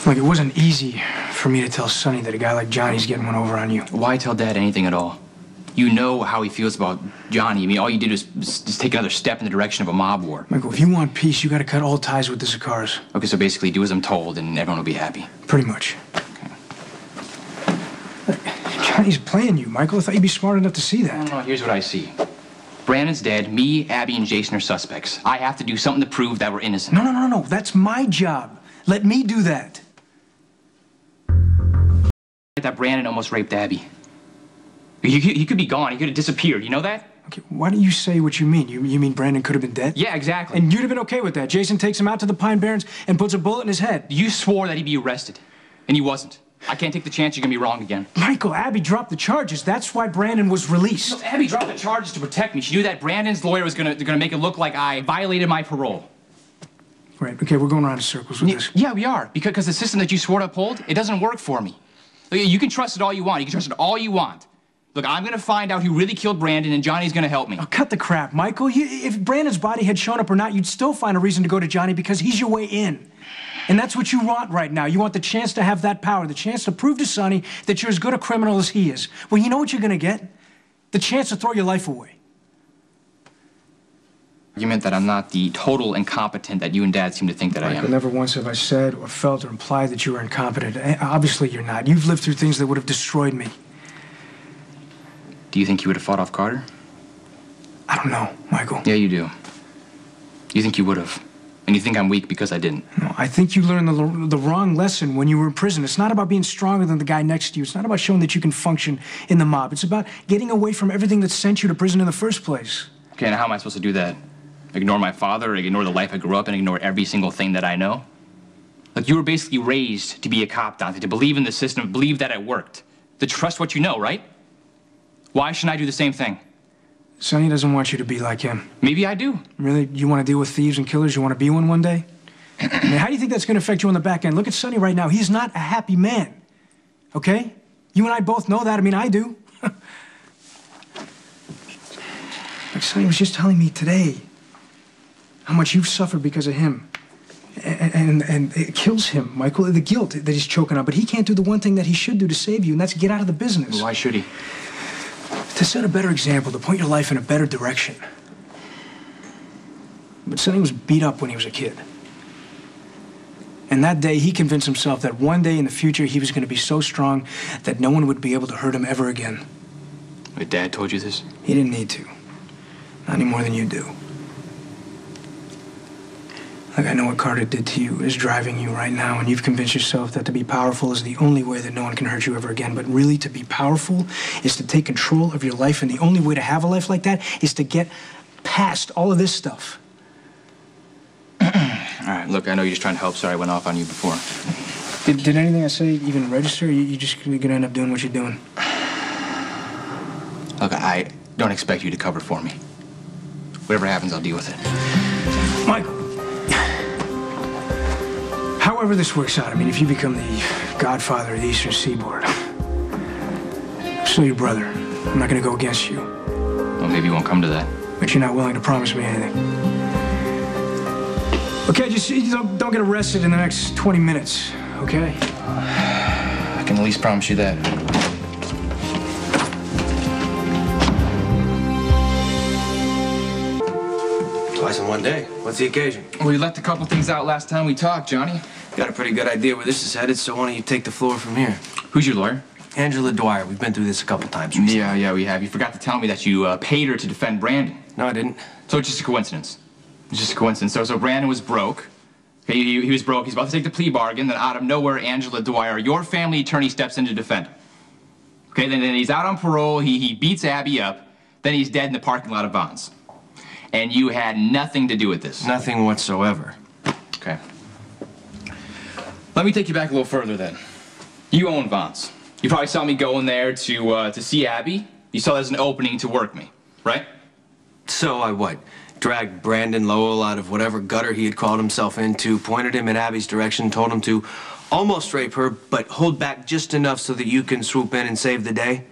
Look, it wasn't easy for me to tell Sonny that a guy like Johnny's getting one over on you. Why tell Dad anything at all? You know how he feels about Johnny. I mean, all you did is just take another step in the direction of a mob war. Michael, if you want peace, you gotta cut all ties with the Zacharas. Okay, so basically do as I'm told and everyone will be happy. Pretty much. Okay. Look, Johnny's playing you, Michael. I thought you'd be smart enough to see that. No, here's what I see. Brandon's dead. Me, Abby, and Jason are suspects. I have to do something to prove that we're innocent. No. That's my job. Let me do that. That Brandon almost raped Abby. He could be gone. He could have disappeared. You know that? Okay, why don't you say what you mean? You mean Brandon could have been dead? Yeah, exactly. And you'd have been okay with that. Jason takes him out to the Pine Barrens and puts a bullet in his head. You swore that he'd be arrested, and he wasn't. I can't take the chance you're gonna be wrong again. Michael, Abby dropped the charges. That's why Brandon was released. No, Abby dropped the charges to protect me. She knew that Brandon's lawyer was gonna make it look like I violated my parole. Right, okay, we're going around in circles with this. Yeah, we are. Because the system that you swore to uphold, it doesn't work for me. You can trust it all you want. You can trust it all you want. Look, I'm gonna find out who really killed Brandon, and Johnny's gonna help me. Oh, cut the crap, Michael. If Brandon's body had shown up or not, you'd still find a reason to go to Johnny because he's your way in. And that's what you want right now. You want the chance to have that power, the chance to prove to Sonny that you're as good a criminal as he is. Well, you know what you're gonna get? The chance to throw your life away. You meant that I'm not the total incompetent that you and Dad seem to think that I am. Never once have I said or felt or implied that you were incompetent. Obviously, you're not. You've lived through things that would have destroyed me. Do you think you would have fought off Carter? I don't know, Michael. Yeah, you do. You think you would have. And you think I'm weak because I didn't. No, I think you learned the wrong lesson when you were in prison. It's not about being stronger than the guy next to you. It's not about showing that you can function in the mob. It's about getting away from everything that sent you to prison in the first place. Okay, now how am I supposed to do that? Ignore my father, ignore the life I grew up in, ignore every single thing that I know? Like, you were basically raised to be a cop, Dante, to believe in the system, believe that it worked. To trust what you know, right? Why shouldn't I do the same thing? Sonny doesn't want you to be like him. Maybe I do. Really? You want to deal with thieves and killers? You want to be one day? I mean, how do you think that's going to affect you on the back end? Look at Sonny right now. He's not a happy man. Okay? You and I both know that. I mean, I do. Like Sonny was just telling me today how much you've suffered because of him. And it kills him, Michael, the guilt that he's choking on. But he can't do the one thing that he should do to save you, and that's get out of the business. Well, why should he? To set a better example, to point your life in a better direction. But Sonny was beat up when he was a kid. And that day, he convinced himself that one day in the future, he was going to be so strong that no one would be able to hurt him ever again. Wait, Dad told you this? He didn't need to. Not any more than you do. Like, I know what Carter did to you is driving you right now, and you've convinced yourself that to be powerful is the only way that no one can hurt you ever again. But really, to be powerful is to take control of your life, and the only way to have a life like that is to get past all of this stuff. All right, look, I know you're just trying to help. Sorry I went off on you before. Did anything I say even register? You just gonna end up doing what you're doing? Look, I don't expect you to cover for me. Whatever happens, I'll deal with it. Michael. However this works out, I mean, if you become the godfather of the Eastern Seaboard, I'm still your brother. I'm not gonna go against you. Well, maybe you won't come to that. But you're not willing to promise me anything. Okay, just don't get arrested in the next 20 minutes, okay? I can at least promise you that. Twice in one day. What's the occasion? We left a couple things out last time we talked, Johnny. Got a pretty good idea where this is headed, so why don't you take the floor from here? Who's your lawyer? Angela Dwyer. We've been through this a couple times recently. Yeah, we have. You forgot to tell me that you paid her to defend Brandon. No, I didn't. So it's just a coincidence. It's just a coincidence. So Brandon was broke. Okay, he was broke. He's about to take the plea bargain. Then out of nowhere, Angela Dwyer, your family attorney, steps in to defend him. Okay, then he's out on parole. He beats Abby up. Then he's dead in the parking lot of Vaughn's. And you had nothing to do with this. Nothing whatsoever. Okay. Let me take you back a little further then. You own Vaughn's. You probably saw me go in there to see Abby. You saw there's an opening to work me, right? So I what? Dragged Brandon Lowell out of whatever gutter he had called himself into, pointed him in Abby's direction, told him to almost rape her, but hold back just enough so that you can swoop in and save the day?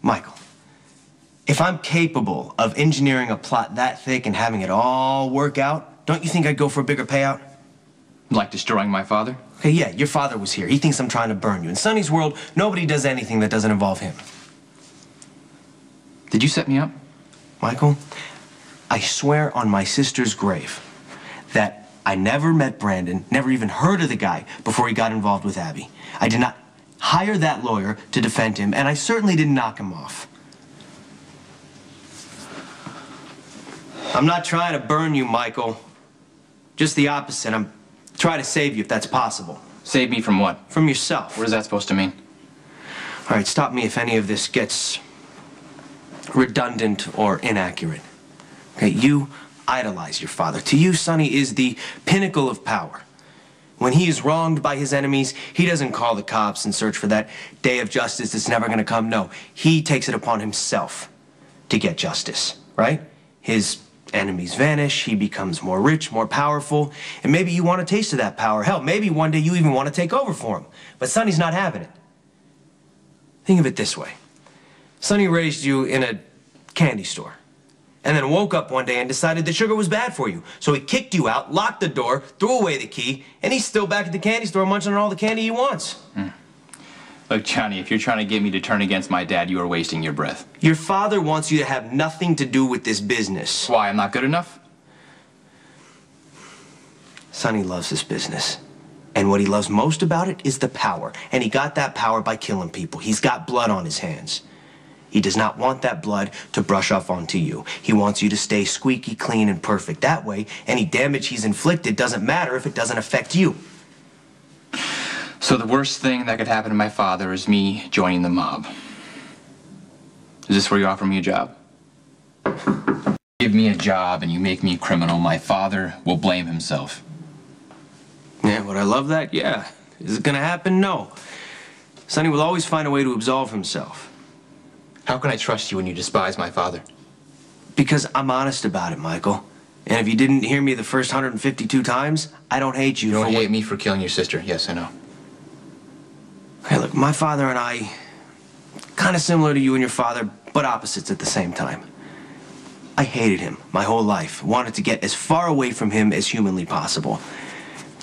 Michael, if I'm capable of engineering a plot that thick and having it all work out, don't you think I'd go for a bigger payout? Like destroying my father? Okay, yeah, your father was here. He thinks I'm trying to burn you. In Sonny's world, nobody does anything that doesn't involve him. Did you set me up? Michael, I swear on my sister's grave that I never met Brandon, never even heard of the guy before he got involved with Abby. I did not hire that lawyer to defend him, and I certainly didn't knock him off. I'm not trying to burn you, Michael. Just the opposite. I'm trying to save you if that's possible. Save me from what? From yourself. What is that supposed to mean? All right, stop me if any of this gets redundant or inaccurate. Okay, you idolize your father. To you, Sonny is the pinnacle of power. When he is wronged by his enemies, he doesn't call the cops and search for that day of justice that's never going to come. No, he takes it upon himself to get justice, right? His enemies vanish, he becomes more rich, more powerful, and maybe you want a taste of that power. Hell, maybe one day you even want to take over for him. But Sonny's not having it. Think of it this way. Sonny raised you in a candy store, and then woke up one day and decided that sugar was bad for you. So he kicked you out, locked the door, threw away the key, and he's still back at the candy store munching on all the candy he wants. Look, Johnny, if you're trying to get me to turn against my dad, you are wasting your breath. Your father wants you to have nothing to do with this business. Why, I'm not good enough? Sonny loves this business. And what he loves most about it is the power. And he got that power by killing people. He's got blood on his hands. He does not want that blood to brush off onto you. He wants you to stay squeaky clean and perfect. That way, any damage he's inflicted doesn't matter if it doesn't affect you. So the worst thing that could happen to my father is me joining the mob. Is this where you offer me a job? Give me a job and you make me a criminal, my father will blame himself. Yeah, would I love that? Yeah. Is it gonna happen? No. Sonny will always find a way to absolve himself. How can I trust you when you despise my father? Because I'm honest about it, Michael. And if you didn't hear me the first 152 times, I don't hate you. You don't hate me for killing your sister. Yes, I know. Hey, look, my father and I, kind of similar to you and your father, but opposites at the same time. I hated him my whole life, wanted to get as far away from him as humanly possible.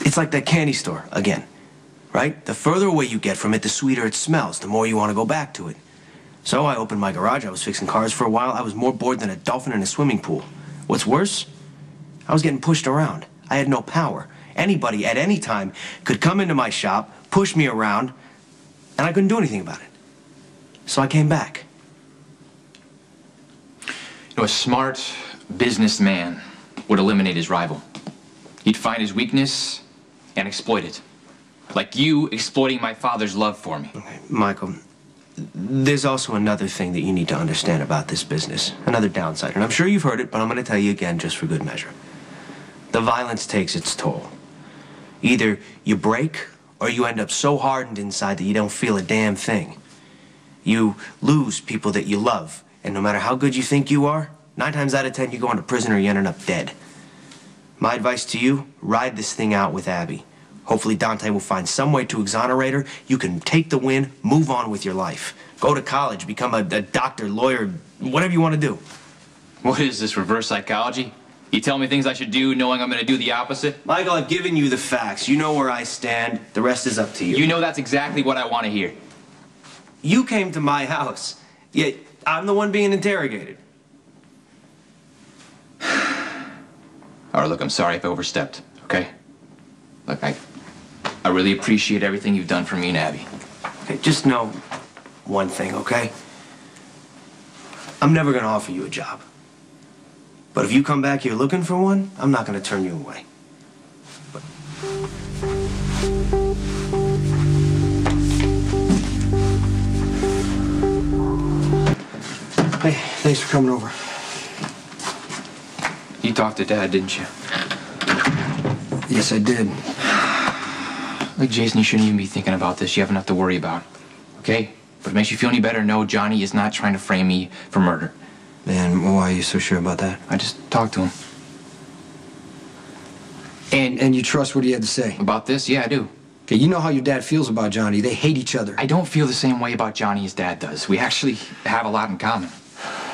It's like that candy store, again, right? The further away you get from it, the sweeter it smells, the more you want to go back to it. So I opened my garage, I was fixing cars for a while, I was more bored than a dolphin in a swimming pool. What's worse? I was getting pushed around. I had no power. Anybody, at any time, could come into my shop, push me around, and I couldn't do anything about it. So I came back. You know, a smart businessman would eliminate his rival. He'd find his weakness and exploit it. Like you exploiting my father's love for me. Okay, Michael, there's also another thing that you need to understand about this business. Another downside. And I'm sure you've heard it, but I'm going to tell you again just for good measure. The violence takes its toll. Either you break, or you end up so hardened inside that you don't feel a damn thing. You lose people that you love, and no matter how good you think you are, 9 times out of 10 you go into prison or you end up dead. My advice to you, ride this thing out with Abby. Hopefully Dante will find some way to exonerate her. You can take the win, move on with your life. Go to college, become a doctor, lawyer, whatever you want to do. What is this, reverse psychology? You tell me things I should do knowing I'm going to do the opposite? Michael, I've given you the facts. You know where I stand. The rest is up to you. You know that's exactly what I want to hear. You came to my house, yet I'm the one being interrogated. All right, look, I'm sorry if I overstepped, okay? Look, I really appreciate everything you've done for me and Abby. Okay, just know one thing, okay? I'm never going to offer you a job. But if you come back here looking for one, I'm not going to turn you away. But... Hey, thanks for coming over. You talked to Dad, didn't you? Yes, I did. Look, Jason, you shouldn't even be thinking about this. You have enough to worry about, okay? But if it makes you feel any better, no, Johnny is not trying to frame me for murder. Man, why are you so sure about that? I just talked to him. And you trust what he had to say? About this? Yeah, I do. Okay, you know how your dad feels about Johnny. They hate each other. I don't feel the same way about Johnny as Dad does. We actually have a lot in common.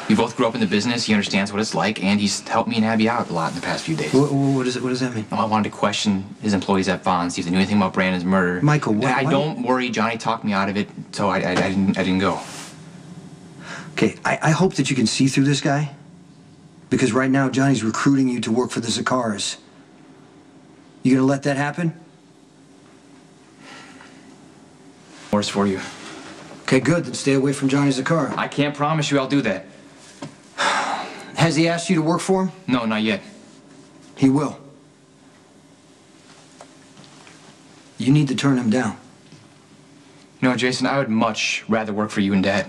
We both grew up in the business. He understands what it's like, and he's helped me and Abby out a lot in the past few days. What does that mean? Oh, I wanted to question his employees at Vaughn, see if they knew anything about Brandon's murder. Michael, Don't worry, Johnny talked me out of it, so I didn't go. Okay, I hope that you can see through this guy. Because right now, Johnny's recruiting you to work for the Zacharas. You gonna let that happen? Worse for you. Okay, good. Then stay away from Johnny Zacharas. I can't promise you I'll do that. Has he asked you to work for him? No, not yet. He will. You need to turn him down. You know, Jason, I would much rather work for you and Dad.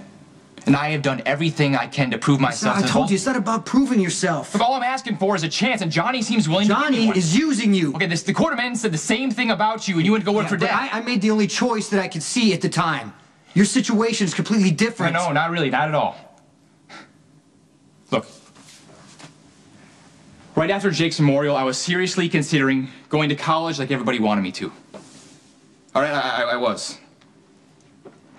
And I have done everything I can to prove myself. I told you, it's not about proving yourself. Look, all I'm asking for is a chance, and Johnny seems willing to give me one. Johnny is using you. Okay, the court of men said the same thing about you, and you went to go work for but Dad. I made the only choice that I could see at the time. Your situation is completely different. No, not really, not at all. Look. Right after Jake's memorial, I was seriously considering going to college like everybody wanted me to. All right, I was.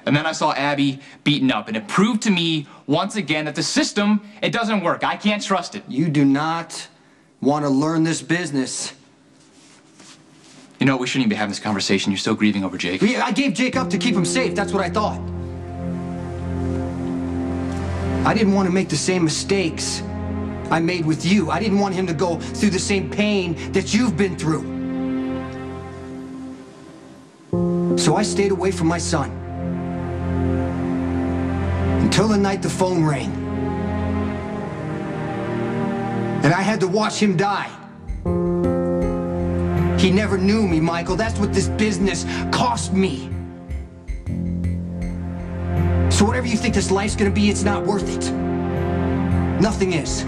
And then I saw Abby beaten up, and it proved to me once again that the system, it doesn't work. I can't trust it. You do not want to learn this business. You know, we shouldn't even be having this conversation. You're still grieving over Jake. Yeah, I gave Jake up to keep him safe. That's what I thought. I didn't want to make the same mistakes I made with you. I didn't want him to go through the same pain that you've been through. So I stayed away from my son. Until the night the phone rang. And I had to watch him die. He never knew me, Michael. That's what this business cost me. So whatever you think this life's gonna be, it's not worth it. Nothing is.